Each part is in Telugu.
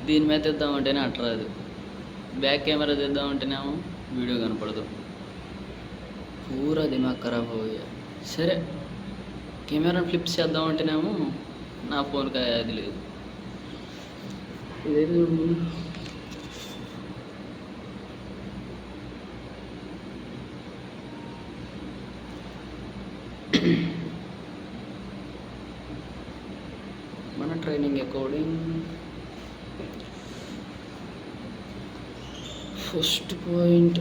దీని మీద తెద్దామంటేనే అట్రాదు, బ్యాక్ కెమెరా తెద్దామంటేనేమో వీడియో కనపడదు. పూరా దిమాగ్ ఖరాబ్ అయ్యా. సరే కెమెరాని ఫ్లిప్స్ చేద్దామంటేనేమో నా ఫోన్కి అది లేదు. ఇదైతే మన ట్రైనింగ్ అకార్డింగ్ ఫస్ట్ పాయింట్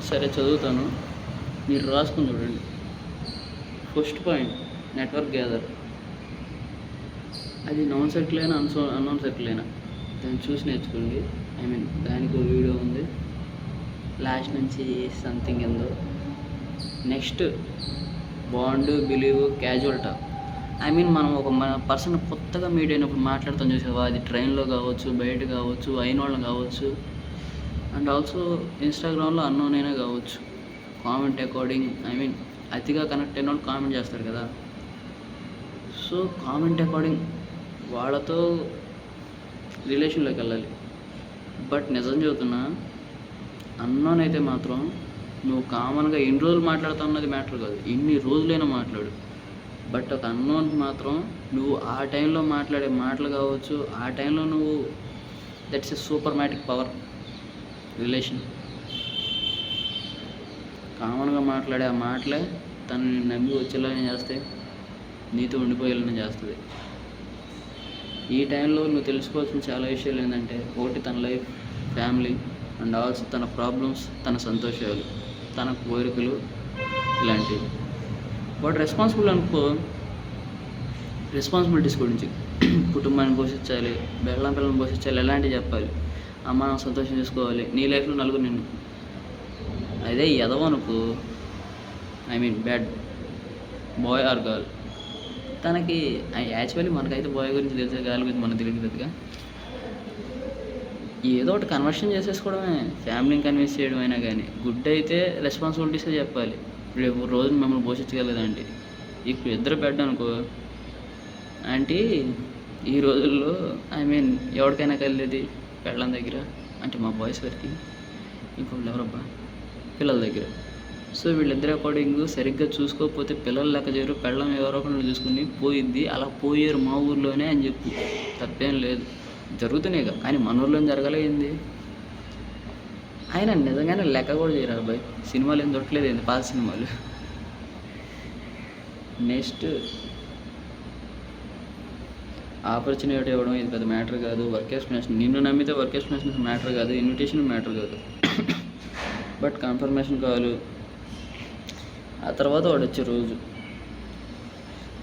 సరే చదువుతాను, మీరు రాసుకుని చూడండి. First point network gather. అది నాన్ సర్కిల్ అయినా అన్నోన్ సర్కిల్ అయినా దాన్ని చూసి నేర్చుకోండి. దానికి ఒక వీడియో ఉంది, లాస్ట్ నుంచి సంథింగ్ ఏందో. Next bond, believe, casual talk. మనం మన పర్సన్ కొత్తగా మీట్ అయినప్పుడు మాట్లాడుతాం చూసావా, అది ట్రైన్లో కావచ్చు, బయట కావచ్చు, అయిన వాళ్ళు కావచ్చు, అండ్ ఆల్సో ఇన్స్టాగ్రామ్లో అన్నోన్ అయినా కావచ్చు. కామెంట్ అకార్డింగ్ అతిగా కనెక్ట్ అయిన వాళ్ళు కామెంట్ చేస్తారు కదా, సో కామెంట్ అకార్డింగ్ వాళ్ళతో రిలేషన్లోకి వెళ్ళాలి. బట్ నిజం చెబుతున్నా, అన్నోన్ అయితే మాత్రం నువ్వు కామన్గా ఎన్ని రోజులు మాట్లాడుతావు అన్నది మ్యాటర్ కాదు, ఎన్ని రోజులైనా మాట్లాడు. బట్ ఒక అన్నోన్ మాత్రం నువ్వు ఆ టైంలో మాట్లాడే మాటలు కావచ్చు, ఆ టైంలో నువ్వు that's a super matic power relation. కామన్గా మాట్లాడే ఆ మాటలే తనని నమ్మి వచ్చేలానే చేస్తాయి, నీతో ఉండిపోయేలానే చేస్తుంది. ఈ టైంలో నువ్వు తెలుసుకోవాల్సిన చాలా విషయాలు ఏంటంటే, ఒకటి తన లైఫ్, ఫ్యామిలీ, అండ్ ఆల్సో తన ప్రాబ్లమ్స్, తన సంతోషాలు, తన కోరికలు, ఇలాంటివి. వాడు రెస్పాన్సిబుల్ అనుకో, రెస్పాన్సిబిలిటీస్ గురించి కుటుంబాన్ని పోషించాలి, పిల్లల్ని పోషించాలి, ఎలాంటివి చెప్పాలి, అమ్మ సంతోషం చేసుకోవాలి, నీ లైఫ్లో నలుగురు నిన్ను. అదే ఎదవనుకో, బ్యాడ్ బాయ్ ఆర్ గర్ల్, తనకి యాక్చువల్లీ మనకైతే బాయ్ గురించి తెలిసే, గర్ల్ గురించి మనకు తెలియదు పెద్దగా. ఏదో ఒకటి కన్వర్షన్ చేసేసుకోవడమే, ఫ్యామిలీని కన్విన్స్ చేయడం అయినా కానీ. గుడ్ అయితే రెస్పాన్సిబిలిటీసే చెప్పాలి. రేపు రోజు మిమ్మల్ని పోషించగలదండి. ఇప్పుడు ఇద్దరు బెడ్ అనుకో ఆంటీ, ఈ రోజుల్లో ఎవరికైనా కలిగేది పెళ్ళం దగ్గర, అంటే మా బాయ్స్ వరకు, ఇంకొకళ్ళు ఎవరబ్బా పిల్లల దగ్గర. సో వీళ్ళిద్దరు అకార్డింగ్ సరిగ్గా చూసుకోకపోతే పిల్లలు లెక్క చేయరు, పెళ్ళం ఎవరో ఒకళ్ళు చూసుకుని పోయిద్ది. అలా పోయారు మా ఊర్లోనే అని చెప్పు, తప్పేం లేదు, జరుగుతున్నాయి కదా. కానీ మన ఊర్లో జరగలేంది. ఆయన నిజంగానే లెక్క కూడా చేయరు అబ్బాయి. సినిమాలు ఏం దొరకలేదు ఏంది, పాత సినిమాలు. నెక్స్ట్ ఆపర్చునిటీ ఇవ్వడం, ఇది పెద్ద మ్యాటర్ కాదు. వర్క్ ఎక్స్ప్లెనేషన్, నిన్ను నమ్మితే వర్క్ ఎక్స్ప్లెనేషన్ మ్యాటర్ కాదు, ఇన్విటేషన్ మ్యాటర్ కాదు. బట్ కన్ఫర్మేషన్ కావాలి. ఆ తర్వాత వాడు వచ్చే రోజు,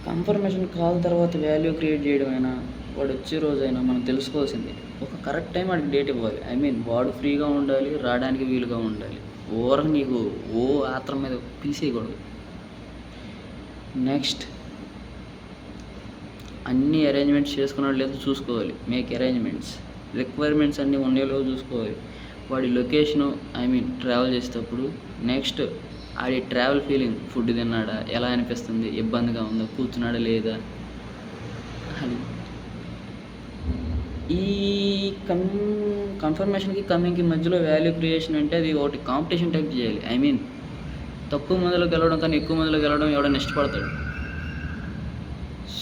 కన్ఫర్మేషన్ కాల్ తర్వాత వాల్యూ క్రియేట్ చేయడమైనా, వాడు వచ్చే రోజైనా మనం తెలుసుకోవాల్సింది. ఒక కరెక్ట్ టైం వాడికి డేట్ ఇవ్వాలి. వాడు ఫ్రీగా ఉండాలి, రావడానికి వీలుగా ఉండాలి. నీకు ఆత్రం మీద పిలిచేయకూడదు. నెక్స్ట్ అన్ని అరేంజ్మెంట్స్ చేసుకున్నాడు లేదో చూసుకోవాలి. మేక్ అరేంజ్మెంట్స్, రిక్వైర్మెంట్స్ అన్నీ ఉండేలో చూసుకోవాలి. వాడి లొకేషను ట్రావెల్ చేసేటప్పుడు. నెక్స్ట్ ఆడి ట్రావెల్ ఫీలింగ్, ఫుడ్ తిన్నాడా, ఎలా అనిపిస్తుంది, ఇబ్బందిగా ఉందా, కూర్చున్నాడా లేదా. అది ఈ కన్ఫర్మేషన్కి కమింగ్కి మధ్యలో వాల్యూ క్రియేషన్ అంటే అది ఒకటి కాంపిటీషన్ టైప్ చేయాలి. తక్కువ మందిలో గెలవడం కానీ ఎక్కువ మందిలో గెలవడం ఎవడైనా ఇష్టపడతాడు.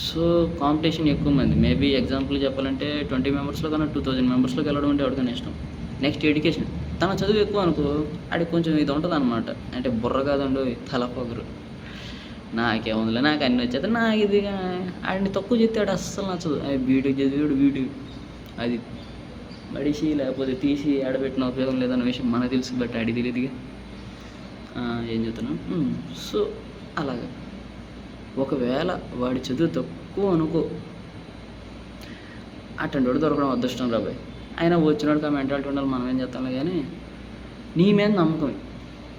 సో కాంపిటీషన్ ఎక్కువ మంది, మేబీ ఎగ్జాంపుల్ చెప్పాలంటే 20 మెంబర్స్లో కన్నా 2000 మెంబర్స్లో గెలవడం అంటే ఎవరికైనా ఇష్టం. నెక్స్ట్ ఎడ్యుకేషన్, తన చదువు ఎక్కువ అనుకో, ఆడికి కొంచెం ఇది ఉంటుంది అనమాట, అంటే బుర్ర కాదండు తలపొగరు. నాకేముందిలే, నాకు అన్నీ వచ్చేది, నాకు ఇది. ఆడిని తక్కువ చెప్తే ఆడు అస్సలు నచ్చదు. బీటెక్ చదివాడు, అది మడిసి లేకపోతే తీసి ఆడబెట్టిన ఉపయోగం లేదన్న విషయం మనకు తెలుసు, బట్ ఆడికి తెలియదుగా. ఏం చెప్తున్నాను. సో అలాగా ఒకవేళ వాడి చదువు తక్కువ అనుకో, అటెండ్ వాడు దొరకడం అదృష్టం రాబాయ్. అయినా వచ్చినాడు కా మెంటాలిటీ ఉండాలి, మనం ఏం చేస్తాంలే. కానీ నీ మీద నమ్మకం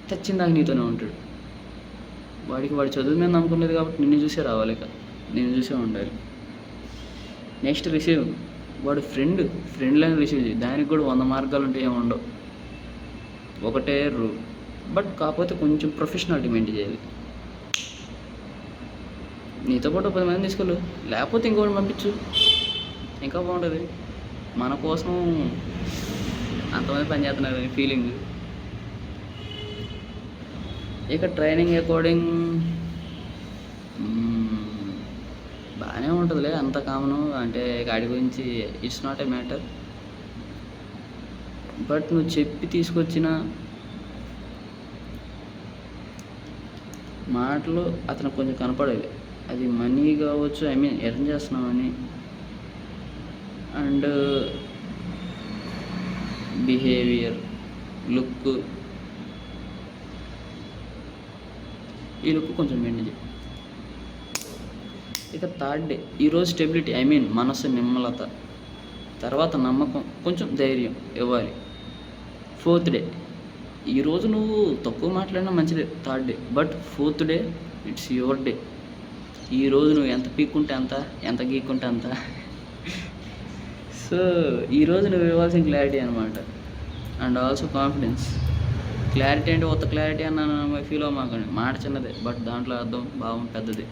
తెచ్చిందాక నీతోనే ఉంటాడు. వాడి చదువు మీద నమ్మకం లేదు కాబట్టి నిన్ను చూసే రావాలి, ఇక నిన్ను చూసే ఉండాలి. Next receive. వాడు ఫ్రెండ్లను రిసీవ్ చేయి. దానికి కూడా 100 మార్గాలు ఉంటే ఏమి ఉండవు, ఒకటే రూల్. బట్ కాకపోతే కొంచెం ప్రొఫెషనాలిటీ మెయింటైన్ చేయాలి. నీతో పాటు 10 మంది తీసుకెళ్ళు, లేకపోతే ఇంకోటి పంపించు, ఇంకా బాగుంటుంది. మన కోసం అంతమంది పని చేస్తున్నారు ఫీలింగ్. ఇక ట్రైనింగ్ అకార్డింగ్ బాగానే ఉంటుందిలే, అంత కామను. అంటే గాడి గురించి it's not a matter. But నువ్వు చెప్పి తీసుకొచ్చిన మాటలు అతనికి కొంచెం కనపడాలి. అది మనీ కావచ్చు, ఐ మీన్ ఎర్న్ చేస్తున్నామని, అండ్ బిహేవియర్, లుక్, ఈ లుక్ కొంచెం మెయింటైన్ చేయి. ఇక థర్డ్ డే, ఈరోజు స్టెబిలిటీ, ఐ మీన్ మనసు నిమ్మలత, తర్వాత నమ్మకం, కొంచెం ధైర్యం ఇవ్వాలి. 4th డే, ఈరోజు నువ్వు తక్కువ మాట్లాడినా మంచిదే, third day. But 4th day it's your day. ఈరోజు నువ్వు ఎంత పీక్కుంటే అంత, ఎంత గీక్కుంటే అంత. సో ఈరోజు నువ్వు ఇవ్వాల్సిన క్లారిటీ అనమాట, అండ్ ఆల్సో కాన్ఫిడెన్స్. క్లారిటీ అంటే కొత్త క్లారిటీ అన్న ఫీల్ అవ్వమాకండి, మాట చిన్నదే బట్ దాంట్లో అర్థం భావం పెద్దది.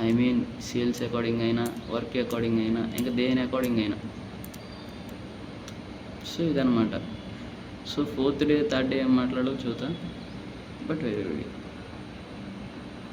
ఐ మీన్ సేల్స్ అకార్డింగ్ అయినా, వర్క్ అకార్డింగ్ అయినా, ఇంకా దేని అకార్డింగ్ అయినా. సో ఇదనమాట. So 4th day 3rd day ఏం మాట్లాడో చూద్దాం, బట్ వెరీ